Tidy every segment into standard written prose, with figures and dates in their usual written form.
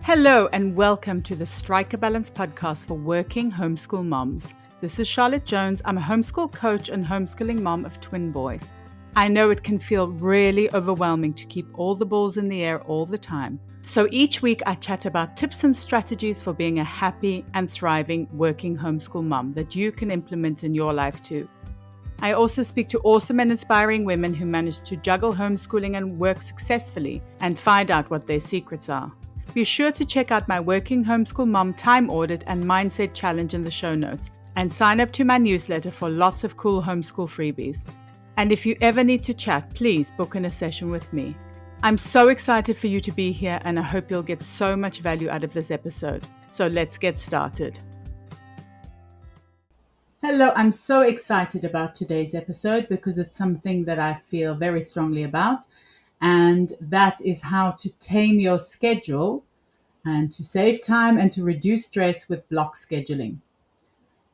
Hello and welcome to the Strike a Balance podcast for working homeschool moms. This is Charlotte Jones. I'm a homeschool coach and homeschooling mom of twin boys. I know it can feel really overwhelming to keep all the balls in the air all the time. So each week I chat about tips and strategies for being a happy and thriving working homeschool mom that you can implement in your life too. I also speak to awesome and inspiring women who manage to juggle homeschooling and work successfully and find out what their secrets are. Be sure to check out my Working Homeschool Mom Time Audit and Mindset Challenge in the show notes and sign up to my newsletter for lots of cool homeschool freebies. And if you ever need to chat, please book in a session with me. I'm so excited for you to be here and I hope you'll get so much value out of this episode. So let's get started. Hello, I'm so excited about today's episode because it's something that I feel very strongly about. And that is how to tame your schedule and to save time and to reduce stress with block scheduling.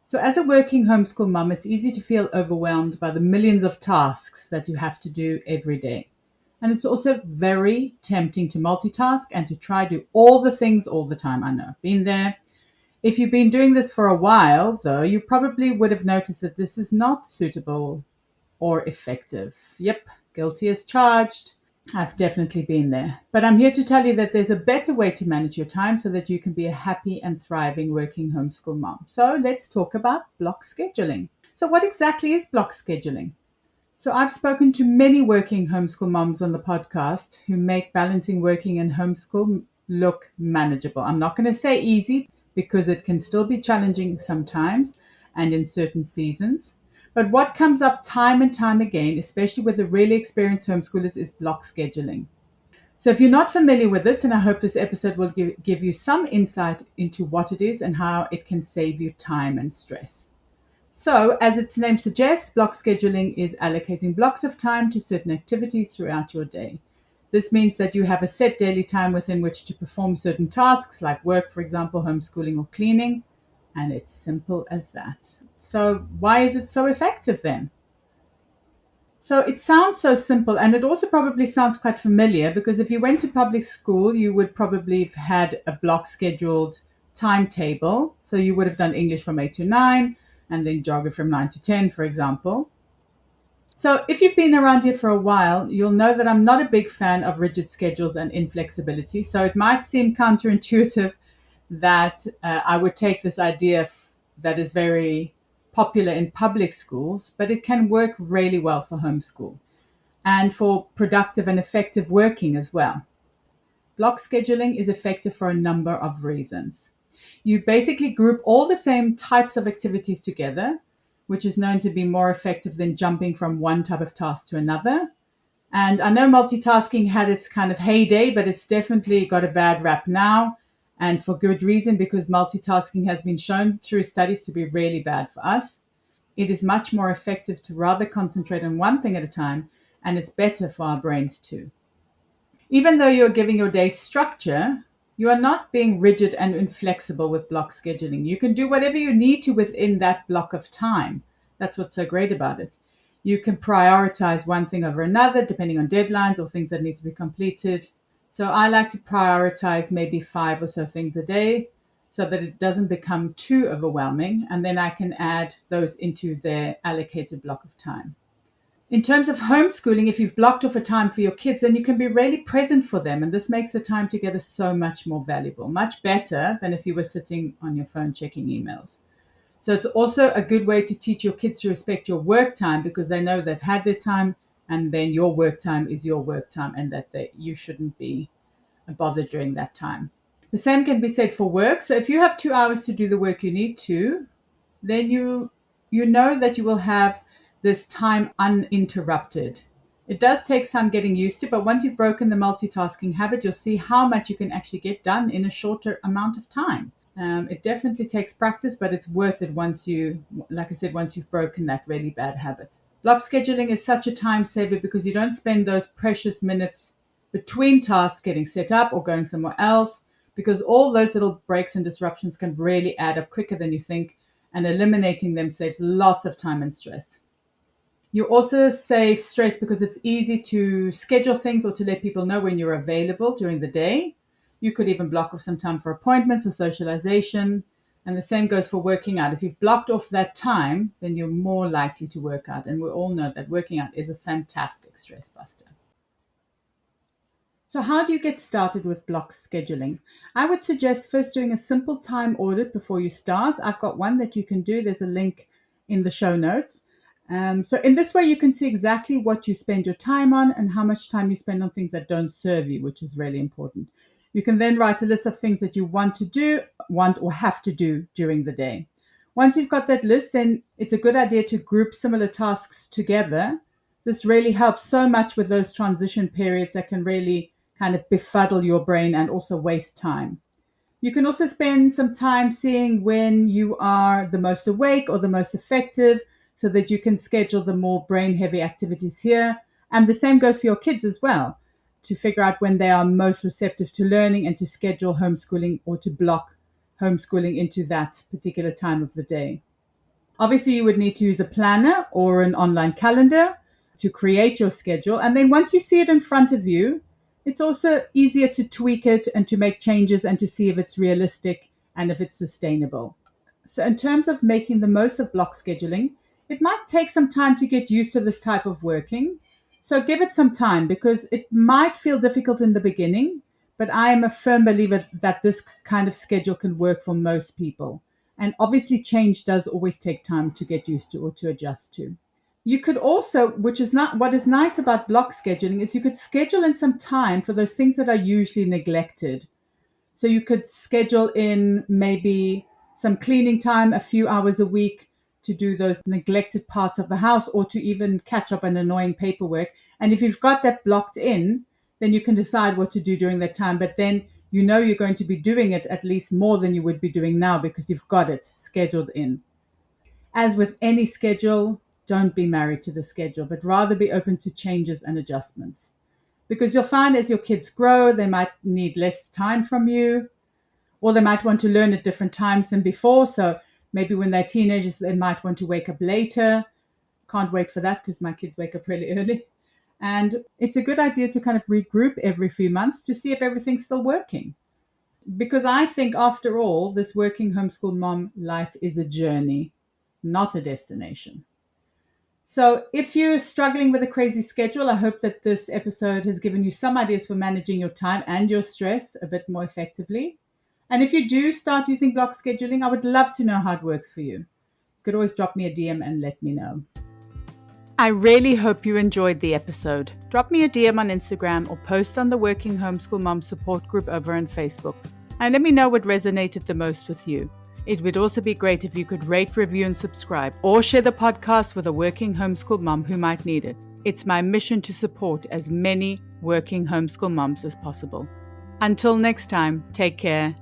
So as a working homeschool mom, it's easy to feel overwhelmed by the millions of tasks that you have to do every day. And it's also very tempting to multitask and to try to do all the things all the time. I know, I've been there. If you've been doing this for a while, though, you probably would have noticed that this is not suitable or effective. Yep, guilty as charged. I've definitely been there. But I'm here to tell you that there's a better way to manage your time so that you can be a happy and thriving working homeschool mom. So let's talk about block scheduling. So what exactly is block scheduling? So I've spoken to many working homeschool moms on the podcast who make balancing working and homeschool look manageable. I'm not going to say easy because it can still be challenging sometimes and in certain seasons. But what comes up time and time again, especially with the really experienced homeschoolers, is block scheduling. So if you're not familiar with this, and I hope this episode will give you some insight into what it is and how it can save you time and stress. So as its name suggests, block scheduling is allocating blocks of time to certain activities throughout your day. This means that you have a set daily time within which to perform certain tasks like work, for example, homeschooling or cleaning. And it's simple as that. So why is it so effective then? So it sounds so simple, and it also probably sounds quite familiar because if you went to public school, you would probably have had a block scheduled timetable. So you would have done English from 8 to 9 and then geography from 9 to 10, for example. So if you've been around here for a while, you'll know that I'm not a big fan of rigid schedules and inflexibility. So it might seem counterintuitive that I would take this idea that is very popular in public schools, but it can work really well for homeschool and for productive and effective working as well. Block scheduling is effective for a number of reasons. You basically group all the same types of activities together, which is known to be more effective than jumping from one type of task to another. And I know multitasking had its kind of heyday, but it's definitely got a bad rap now. And for good reason, because multitasking has been shown through studies to be really bad for us. It is much more effective to rather concentrate on one thing at a time, and it's better for our brains too. Even though you're giving your day structure, you are not being rigid and inflexible with block scheduling. You can do whatever you need to within that block of time. That's what's so great about it. You can prioritize one thing over another, depending on deadlines or things that need to be completed. So I like to prioritize maybe 5 or so things a day so that it doesn't become too overwhelming. And then I can add those into their allocated block of time. In terms of homeschooling, if you've blocked off a time for your kids, then you can be really present for them. And this makes the time together so much more valuable, much better than if you were sitting on your phone checking emails. So it's also a good way to teach your kids to respect your work time because they know they've had their time. And then your work time is your work time and that you shouldn't be bothered during that time. The same can be said for work. So if you have 2 hours to do the work you need to, then you know that you will have this time uninterrupted. It does take some getting used to, but once you've broken the multitasking habit, you'll see how much you can actually get done in a shorter amount of time. It definitely takes practice, but it's worth it once you've broken that really bad habit. Block scheduling is such a time saver because you don't spend those precious minutes between tasks getting set up or going somewhere else, because all those little breaks and disruptions can really add up quicker than you think, and eliminating them saves lots of time and stress. You also save stress because it's easy to schedule things or to let people know when you're available during the day. You could even block off some time for appointments or socialization. And the same goes for working out. If you've blocked off that time, then you're more likely to work out. And we all know that working out is a fantastic stress buster. So how do you get started with block scheduling? I would suggest first doing a simple time audit before you start. I've got one that you can do. There's a link in the show notes. So in this way, you can see exactly what you spend your time on and how much time you spend on things that don't serve you, which is really important. You can then write a list of things that you want or have to do during the day. Once you've got that list, then it's a good idea to group similar tasks together. This really helps so much with those transition periods that can really kind of befuddle your brain and also waste time. You can also spend some time seeing when you are the most awake or the most effective so that you can schedule the more brain-heavy activities here. And the same goes for your kids as well, to figure out when they are most receptive to learning and to schedule homeschooling or to block homeschooling into that particular time of the day. Obviously, you would need to use a planner or an online calendar to create your schedule. And then once you see it in front of you, it's also easier to tweak it and to make changes and to see if it's realistic and if it's sustainable. So in terms of making the most of block scheduling, it might take some time to get used to this type of working. So give it some time because it might feel difficult in the beginning, but I am a firm believer that this kind of schedule can work for most people. And obviously change does always take time to get used to or to adjust to. You could also, which is not what is nice about block scheduling, is you could schedule in some time for those things that are usually neglected. So you could schedule in maybe some cleaning time, a few hours a week to do those neglected parts of the house or to even catch up on annoying paperwork. And if you've got that blocked in, then you can decide what to do during that time. But then you know you're going to be doing it at least more than you would be doing now because you've got it scheduled in. As with any schedule, don't be married to the schedule, but rather be open to changes and adjustments. Because you'll find as your kids grow, they might need less time from you, or they might want to learn at different times than before. So maybe when they're teenagers, they might want to wake up later. Can't wait for that because my kids wake up really early. And it's a good idea to kind of regroup every few months to see if everything's still working. Because I think after all, this working homeschool mom life is a journey, not a destination. So if you're struggling with a crazy schedule, I hope that this episode has given you some ideas for managing your time and your stress a bit more effectively. And if you do start using block scheduling, I would love to know how it works for you. You could always drop me a DM and let me know. I really hope you enjoyed the episode. Drop me a DM on Instagram or post on the Working Homeschool Moms support group over on Facebook. And let me know what resonated the most with you. It would also be great if you could rate, review, and subscribe, or share the podcast with a working homeschool mom who might need it. It's my mission to support as many working homeschool moms as possible. Until next time, take care